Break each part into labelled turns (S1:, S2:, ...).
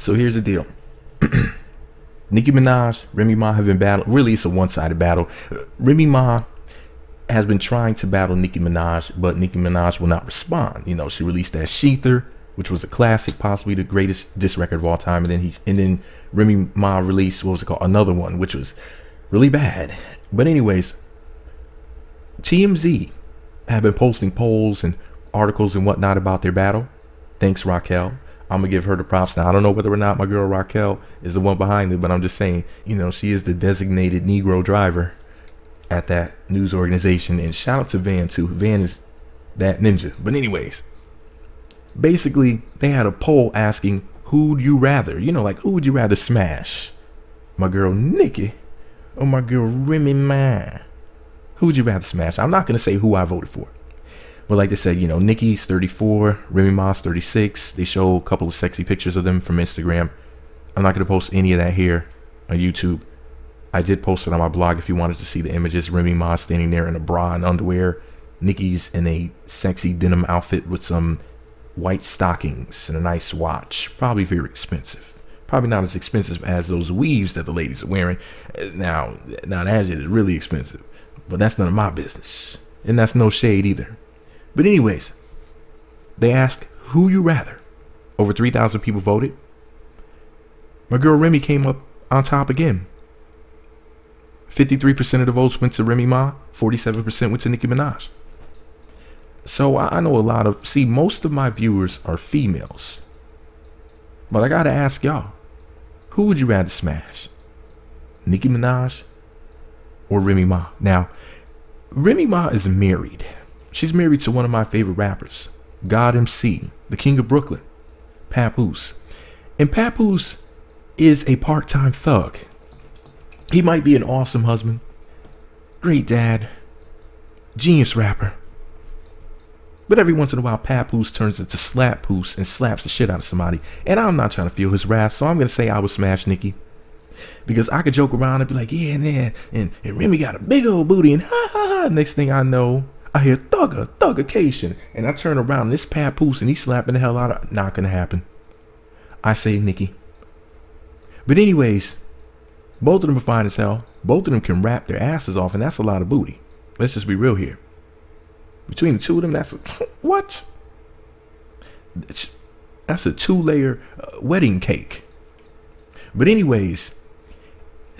S1: So here's the deal. Ncki Minaj, Remy Ma have been battling. Really, it's a one-sided battle. Remy Ma has been trying to battle Ncki Minaj, but Ncki Minaj will not respond. You know, she released that Sheether, which was a classic, possibly the greatest diss record of all time, and then Remy Ma released, what was it called, another one, which was really bad. But anyways, TMZ have been posting polls and articles and whatnot about their battle. Thanks, Raquel. I'm gonna give her the props. Now, I don't know whether or not my girl Raquel is the one behind it, but I'm just saying, you know, she is the designated Negro driver at that news organization. And shout out to Van too. Van is that ninja. But anyways, basically they had a poll asking, who'd you rather, you know, like, who would you rather smash, my girl Ncki or my girl Remy Ma? Who would you rather smash? I'm not gonna say who I voted for, but like they said, you know, Ncki's 34, Remy Ma's 36. They show a couple of sexy pictures of them from Instagram. I'm not gonna post any of that here on YouTube. I did post it on my blog if you wanted to see the images. Remy Ma standing there in a bra and underwear. Ncki's in a sexy denim outfit with some white stockings and a nice watch. Probably very expensive. Probably not as expensive as those weaves that the ladies are wearing. Now that is really expensive. But that's none of my business. And that's no shade either. But anyways, they asked, who you rather? Over 3,000 people voted. My girl Remy came up on top again. 53% of the votes went to Remy Ma, 47% went to Ncki Minaj. So I know a lot of, most of my viewers are females. But I gotta ask y'all, who would you rather smash? Ncki Minaj or Remy Ma? Now, Remy Ma is married. She's married to one of my favorite rappers, God MC, the King of Brooklyn, Papoose. And Papoose is a part-time thug. He might be an awesome husband, great dad, genius rapper. But every once in a while, Papoose turns into Slap-Poose and slaps the shit out of somebody. And I'm not trying to feel his wrath, so I'm going to say I would smash Ncki. Because I could joke around and be like, yeah, man, and Remy got a big old booty, and ha ha ha. Next thing I know, I hear thuggication. And I turn around, and this Papoose, and he's slapping the hell out of, not going to happen. I say Ncki. But anyways, both of them are fine as hell. Both of them can rap their asses off, and that's a lot of booty. Let's just be real here. Between the two of them, that's a, what? That's a 2-layer wedding cake. But anyways,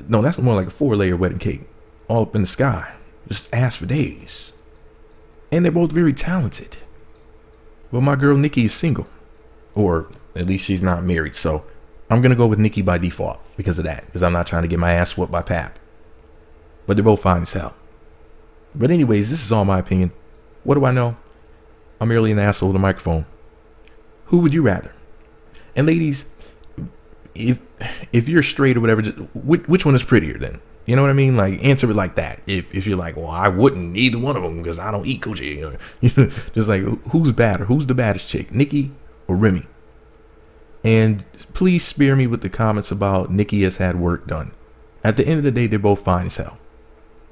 S1: no, that's more like a 4-layer wedding cake. All up in the sky. Just ass for days. And they're both very talented. But my girl Ncki is single. Or at least she's not married. So I'm going to go with Ncki by default because of that. Because I'm not trying to get my ass whooped by Pap. But they're both fine as hell. But anyways, this is all my opinion. What do I know? I'm merely an asshole with a microphone. Who would you rather? And ladies, if you're straight or whatever, just, which one is prettier then? You know what I mean? Like, answer it like that. If you're like, well, I wouldn't either one of them because I don't eat coochie. Just like, who's badder? Who's the baddest chick? Ncki or Remy? And please spare me with the comments about Ncki has had work done. At the end of the day, they're both fine as hell.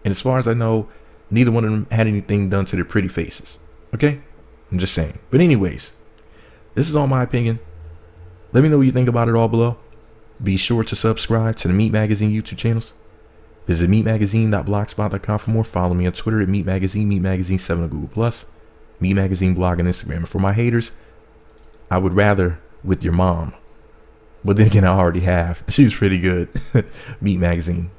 S1: And as far as I know, neither one of them had anything done to their pretty faces. Okay? I'm just saying. But anyways, this is all my opinion. Let me know what you think about it all below. Be sure to subscribe to the Meat Magazine YouTube channels. Visit meatmagazine.blogspot.com for more. Follow me on Twitter at Meat Magazine, Meat Magazine 7 on Google+, Meat Magazine blog and Instagram. And for my haters, I would rather with your mom. But then again, I already have. She was pretty good. Meat Magazine.